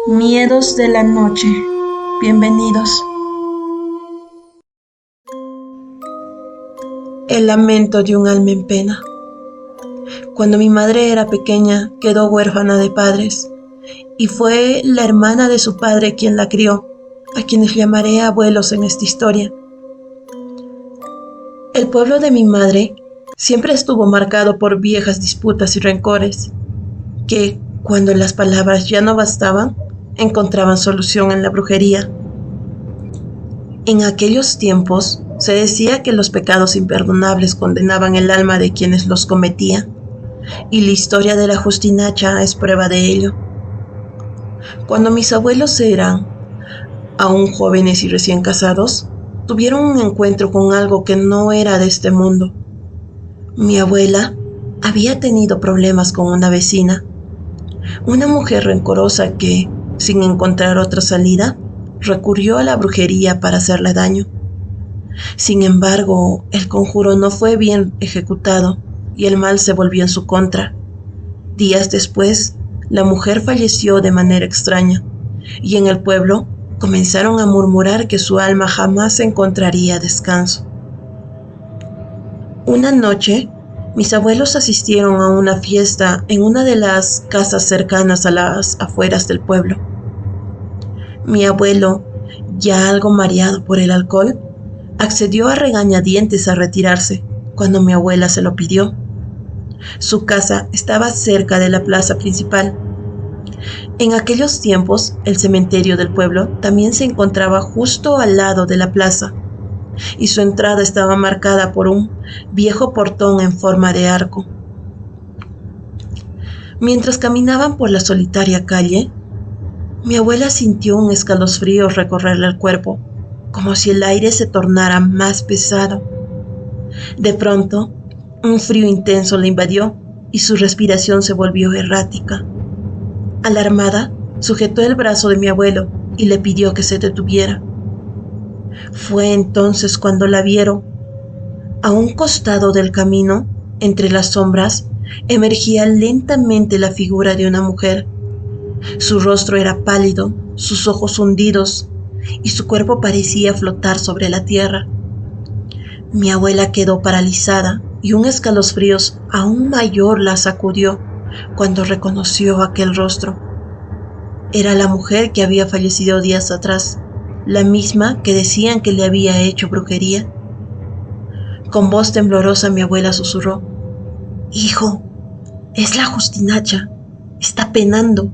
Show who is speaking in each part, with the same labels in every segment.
Speaker 1: Miedos de la noche. Bienvenidos. El lamento de un alma en pena. Cuando mi madre era pequeña, quedó huérfana de padres, y fue la hermana de su padre quien la crió, a quienes llamaré abuelos en esta historia. El pueblo de mi madre siempre estuvo marcado por viejas disputas y rencores, que, cuando las palabras ya no bastaban, encontraban solución en la brujería. En aquellos tiempos se decía que los pecados imperdonables condenaban el alma de quienes los cometían, y la historia de la Justinacha es prueba de ello. Cuando mis abuelos eran aún jóvenes y recién casados, tuvieron un encuentro con algo que no era de este mundo. Mi abuela había tenido problemas con una vecina, una mujer rencorosa que, sin encontrar otra salida, recurrió a la brujería para hacerle daño. Sin embargo, el conjuro no fue bien ejecutado y el mal se volvió en su contra. Días después, la mujer falleció de manera extraña, y en el pueblo comenzaron a murmurar que su alma jamás encontraría descanso. Una noche, mis abuelos asistieron a una fiesta en una de las casas cercanas a las afueras del pueblo. Mi abuelo, ya algo mareado por el alcohol, accedió a regañadientes a retirarse cuando mi abuela se lo pidió. Su casa estaba cerca de la plaza principal. En aquellos tiempos, el cementerio del pueblo también se encontraba justo al lado de la plaza, y su entrada estaba marcada por un viejo portón en forma de arco. Mientras caminaban por la solitaria calle, mi abuela sintió un escalofrío recorrerle el cuerpo, como si el aire se tornara más pesado. De pronto, un frío intenso la invadió y su respiración se volvió errática. Alarmada, sujetó el brazo de mi abuelo y le pidió que se detuviera. Fue entonces cuando la vieron. A un costado del camino, entre las sombras, emergía lentamente la figura de una mujer. Su rostro era pálido, sus ojos hundidos, y su cuerpo parecía flotar sobre la tierra. Mi abuela quedó paralizada y un escalofrío aún mayor la sacudió cuando reconoció aquel rostro. Era la mujer que había fallecido días atrás, la misma que decían que le había hecho brujería. Con voz temblorosa mi abuela susurró: «Hijo, es la Justinacha, está penando».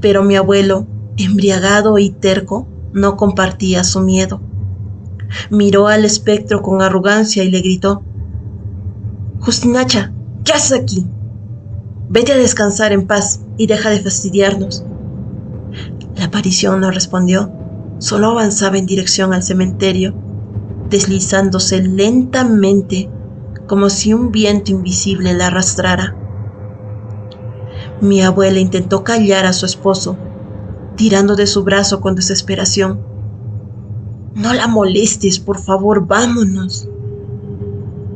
Speaker 1: Pero mi abuelo, embriagado y terco, no compartía su miedo. Miró al espectro con arrogancia y le gritó: «Justinacha, ¿qué haces aquí? Vete a descansar en paz y deja de fastidiarnos». La aparición no respondió, solo avanzaba en dirección al cementerio, deslizándose lentamente como si un viento invisible la arrastrara. Mi abuela intentó callar a su esposo, tirando de su brazo con desesperación. «No la molestes, por favor, vámonos».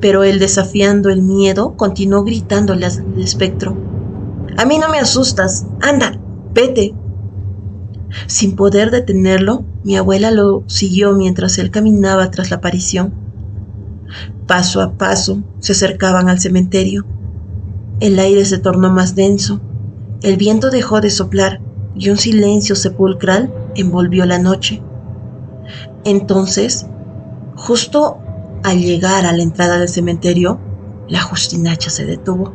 Speaker 1: Pero él, desafiando el miedo, continuó gritándole al espectro: «A mí no me asustas, anda, vete». Sin poder detenerlo, mi abuela lo siguió mientras él caminaba tras la aparición. Paso a paso se acercaban al cementerio. El aire se tornó más denso, el viento dejó de soplar y un silencio sepulcral envolvió la noche. Entonces, justo al llegar a la entrada del cementerio, la Justinacha se detuvo.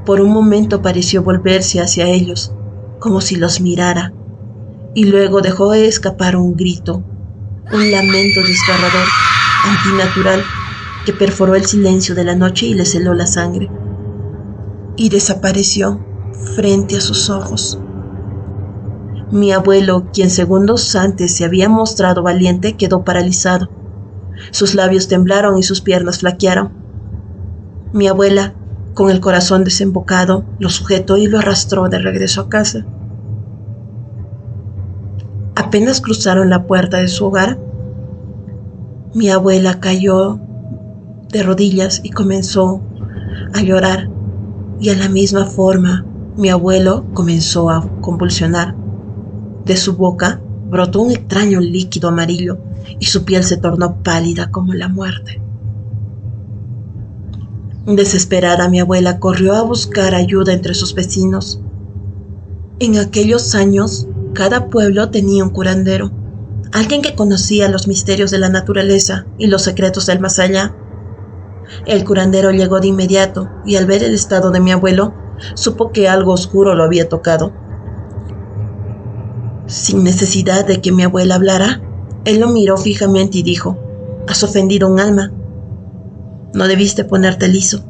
Speaker 1: Por un momento pareció volverse hacia ellos, como si los mirara, y luego dejó escapar un grito, un lamento desgarrador, antinatural, que perforó el silencio de la noche y le heló la sangre. Y desapareció frente a sus ojos. Mi abuelo, quien segundos antes se había mostrado valiente, quedó paralizado. Sus labios temblaron y sus piernas flaquearon. Mi abuela, con el corazón desembocado, lo sujetó y lo arrastró de regreso a casa. Apenas cruzaron la puerta de su hogar, mi abuela cayó de rodillas y comenzó a llorar, y a la misma forma Mi abuelo comenzó a convulsionar. De su boca brotó un extraño líquido amarillo y su piel se tornó pálida como la muerte. Desesperada, mi abuela corrió a buscar ayuda entre sus vecinos. En aquellos años, cada pueblo tenía un curandero, alguien que conocía los misterios de la naturaleza y los secretos del más allá. El curandero llegó de inmediato y al ver el estado de mi abuelo, supo que algo oscuro lo había tocado. Sin necesidad de que mi abuela hablara, él lo miró fijamente y dijo: «Has ofendido un alma. No debiste ponerte liso».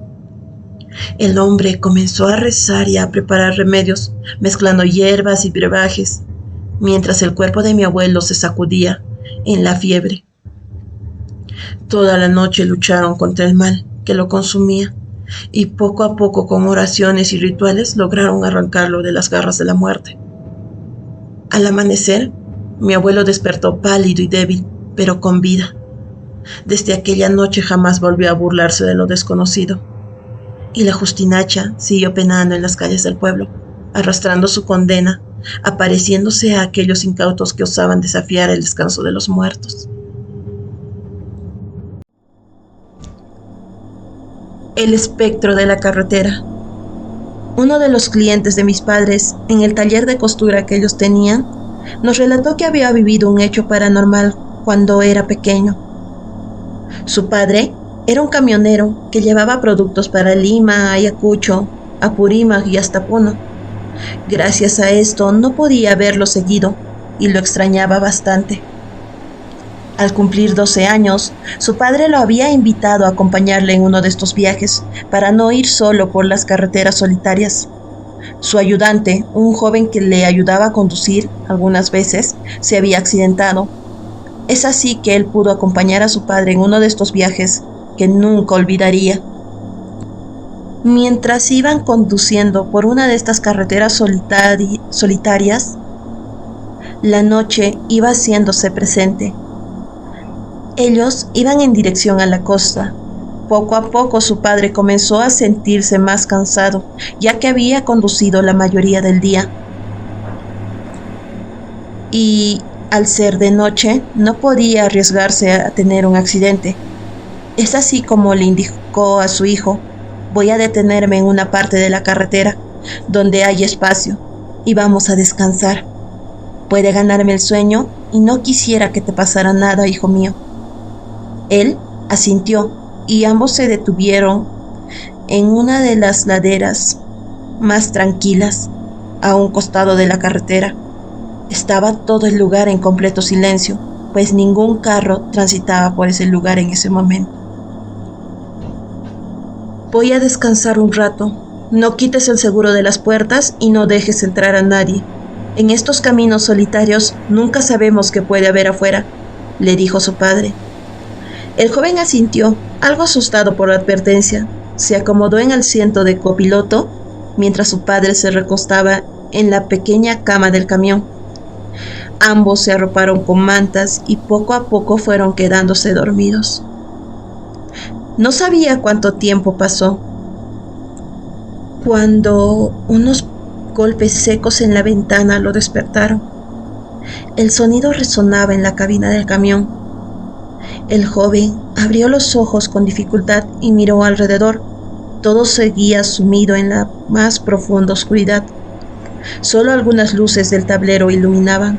Speaker 1: El hombre comenzó a rezar y a preparar remedios, mezclando hierbas y brebajes, mientras el cuerpo de mi abuelo se sacudía en la fiebre. Toda la noche lucharon contra el mal que lo consumía, y poco a poco, con oraciones y rituales, lograron arrancarlo de las garras de la muerte. Al amanecer, mi abuelo despertó pálido y débil, pero con vida. Desde aquella noche jamás volvió a burlarse de lo desconocido, y la Justinacha siguió penando en las calles del pueblo, arrastrando su condena, apareciéndose a aquellos incautos que osaban desafiar el descanso de los muertos. El espectro de la carretera. Uno de los clientes de mis padres, en el taller de costura que ellos tenían, nos relató que había vivido un hecho paranormal cuando era pequeño. Su padre era un camionero que llevaba productos para Lima, Ayacucho, Apurímac y hasta Puno. Gracias a esto no podía verlo seguido y lo extrañaba bastante. Al cumplir 12 años, su padre lo había invitado a acompañarle en uno de estos viajes para no ir solo por las carreteras solitarias. Su ayudante, un joven que le ayudaba a conducir algunas veces, se había accidentado. Es así que él pudo acompañar a su padre en uno de estos viajes que nunca olvidaría. Mientras iban conduciendo por una de estas carreteras solitarias, la noche iba haciéndose presente. Ellos iban en dirección a la costa. Poco a poco su padre comenzó a sentirse más cansado, ya que había conducido la mayoría del día. Y al ser de noche, no podía arriesgarse a tener un accidente. Es así como le indicó a su hijo: «Voy a detenerme en una parte de la carretera donde hay espacio y vamos a descansar. Puede ganarme el sueño y no quisiera que te pasara nada, hijo mío». Él asintió y ambos se detuvieron en una de las laderas más tranquilas, a un costado de la carretera. Estaba todo el lugar en completo silencio, pues ningún carro transitaba por ese lugar en ese momento. «Voy a descansar un rato. No quites el seguro de las puertas y no dejes entrar a nadie. En estos caminos solitarios nunca sabemos qué puede haber afuera», le dijo su padre. El joven asintió, algo asustado por la advertencia. Se acomodó en el asiento de copiloto mientras su padre se recostaba en la pequeña cama del camión. Ambos se arroparon con mantas y poco a poco fueron quedándose dormidos. No sabía cuánto tiempo pasó cuando unos golpes secos en la ventana lo despertaron. El sonido resonaba en la cabina del camión. El joven abrió los ojos con dificultad y miró alrededor. Todo seguía sumido en la más profunda oscuridad. Solo algunas luces del tablero iluminaban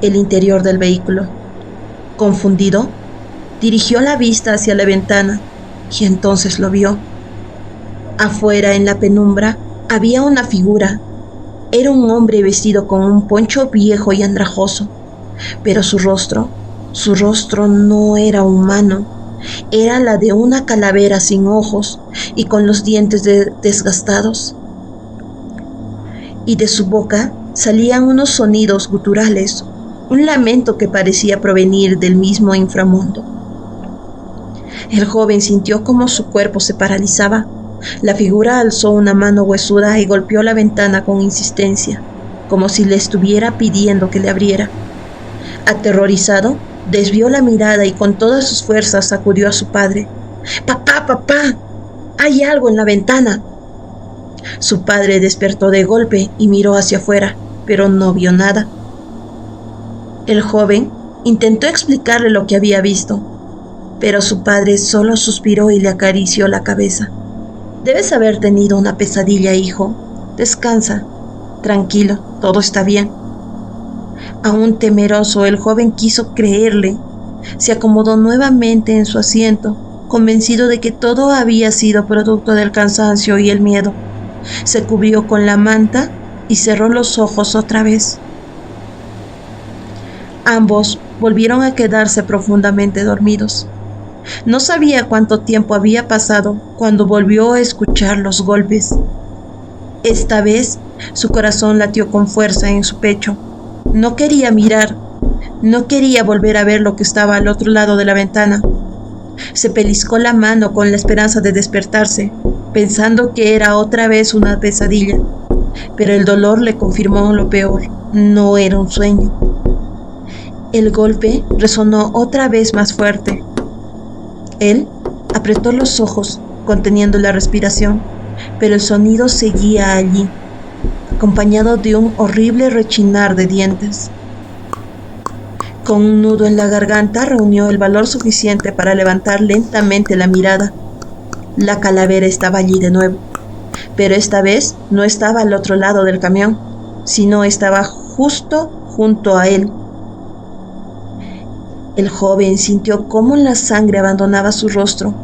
Speaker 1: el interior del vehículo. Confundido, dirigió la vista hacia la ventana y entonces lo vio. Afuera, en la penumbra, había una figura. Era un hombre vestido con un poncho viejo y andrajoso, pero su rostro no era humano. Era la de una calavera sin ojos y con los dientes desgastados. Y de su boca salían unos sonidos guturales, un lamento que parecía provenir del mismo inframundo. El joven sintió como su cuerpo se paralizaba. La figura alzó una mano huesuda y golpeó la ventana con insistencia, como si le estuviera pidiendo que le abriera. Aterrorizado, desvió la mirada y con todas sus fuerzas sacudió a su padre. «¡Papá, papá! ¡Hay algo en la ventana!». Su padre despertó de golpe y miró hacia afuera, pero no vio nada. El joven intentó explicarle lo que había visto, pero su padre solo suspiró y le acarició la cabeza. Debes haber tenido una pesadilla, hijo. Descansa. Tranquilo, todo está bien. Aún temeroso, el joven quiso creerle. Se acomodó nuevamente en su asiento, convencido de que todo había sido producto del cansancio y el miedo. Se cubrió con la manta y cerró los ojos otra vez. Ambos volvieron a quedarse profundamente dormidos. No sabía cuánto tiempo había pasado cuando volvió a escuchar los golpes. Esta vez su corazón latió con fuerza en su pecho. No quería mirar, no quería volver a ver lo que estaba al otro lado de la ventana. Se pellizcó la mano con la esperanza de despertarse, pensando que era otra vez una pesadilla. Pero el dolor le confirmó lo peor, no era un sueño. El golpe resonó otra vez más fuerte. Él apretó los ojos, conteniendo la respiración, pero el sonido seguía allí, acompañado de un horrible rechinar de dientes. Con un nudo en la garganta reunió el valor suficiente para levantar lentamente la mirada. La calavera estaba allí de nuevo, pero esta vez no estaba al otro lado del camión, sino estaba justo junto a él. El joven sintió cómo la sangre abandonaba su rostro.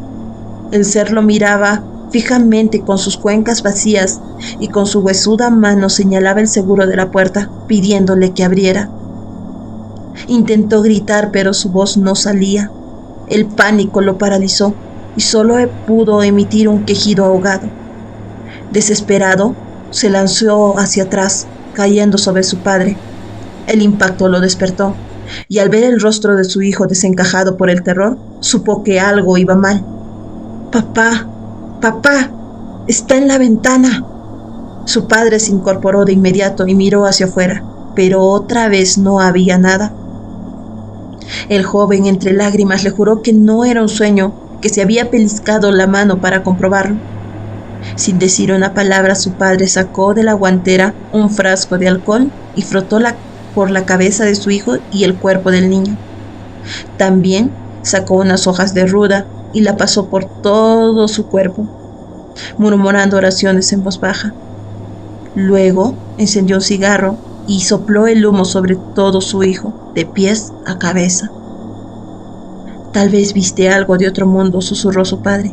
Speaker 1: El ser lo miraba fijamente con sus cuencas vacías y con su huesuda mano señalaba el seguro de la puerta, pidiéndole que abriera. Intentó gritar, pero su voz no salía. El pánico lo paralizó y solo pudo emitir un quejido ahogado. Desesperado, se lanzó hacia atrás, cayendo sobre su padre. El impacto lo despertó, y al ver el rostro de su hijo desencajado por el terror, supo que algo iba mal. «Papá, papá, está en la ventana». Su padre se incorporó de inmediato y miró hacia afuera, pero otra vez no había nada. El joven, entre lágrimas, le juró que no era un sueño, que se había pellizcado la mano para comprobarlo. Sin decir una palabra, su padre sacó de la guantera un frasco de alcohol y frotó por la cabeza de su hijo y el cuerpo del niño. También sacó unas hojas de ruda y la pasó por todo su cuerpo, murmurando oraciones en voz baja. Luego encendió un cigarro y sopló el humo sobre todo su hijo, de pies a cabeza. «Tal vez viste algo de otro mundo», susurró su padre,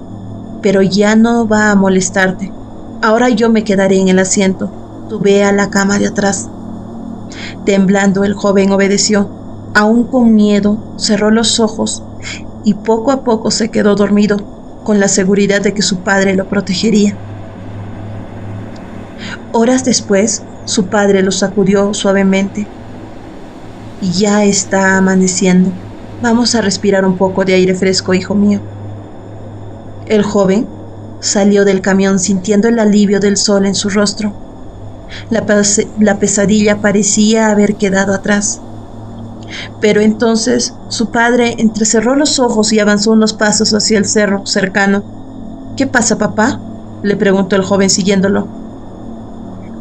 Speaker 1: «pero ya no va a molestarte. Ahora yo me quedaré en el asiento. Tú ve a la cama de atrás». Temblando, el joven obedeció. Aún con miedo, cerró los ojos y poco a poco se quedó dormido, con la seguridad de que su padre lo protegería. Horas después, su padre lo sacudió suavemente. «Ya está amaneciendo. Vamos a respirar un poco de aire fresco, hijo mío». El joven salió del camión sintiendo el alivio del sol en su rostro. La pesadilla parecía haber quedado atrás. Pero entonces su padre entrecerró los ojos y avanzó unos pasos hacia el cerro cercano. «¿Qué pasa, papá?», le preguntó el joven siguiéndolo.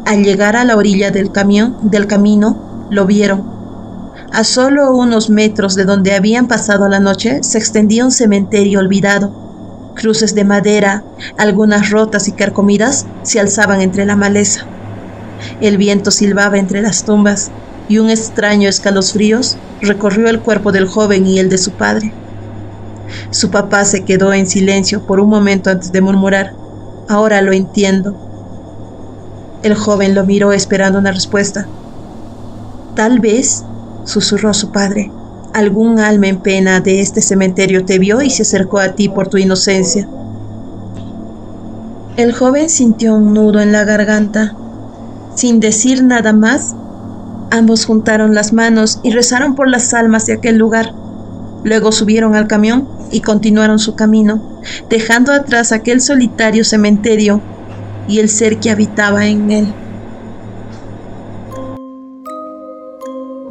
Speaker 1: Al llegar a la orilla del camino, lo vieron. A solo unos metros de donde habían pasado la noche se extendía un cementerio olvidado. Cruces de madera, algunas rotas y carcomidas, se alzaban entre la maleza. El viento silbaba entre las tumbas y un extraño escalofríos recorrió el cuerpo del joven y el de su padre. Su papá se quedó en silencio por un momento antes de murmurar: «Ahora lo entiendo». El joven lo miró esperando una respuesta. «Tal vez», susurró su padre, «algún alma en pena de este cementerio te vio y se acercó a ti por tu inocencia». El joven sintió un nudo en la garganta. Sin decir nada más, ambos juntaron las manos y rezaron por las almas de aquel lugar. Luego subieron al camión y continuaron su camino, dejando atrás aquel solitario cementerio y el ser que habitaba en él.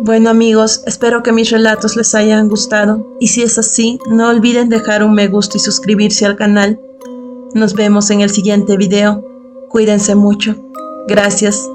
Speaker 1: Bueno, amigos, espero que mis relatos les hayan gustado, y si es así, no olviden dejar un me gusta y suscribirse al canal. Nos vemos en el siguiente video. Cuídense mucho. Gracias.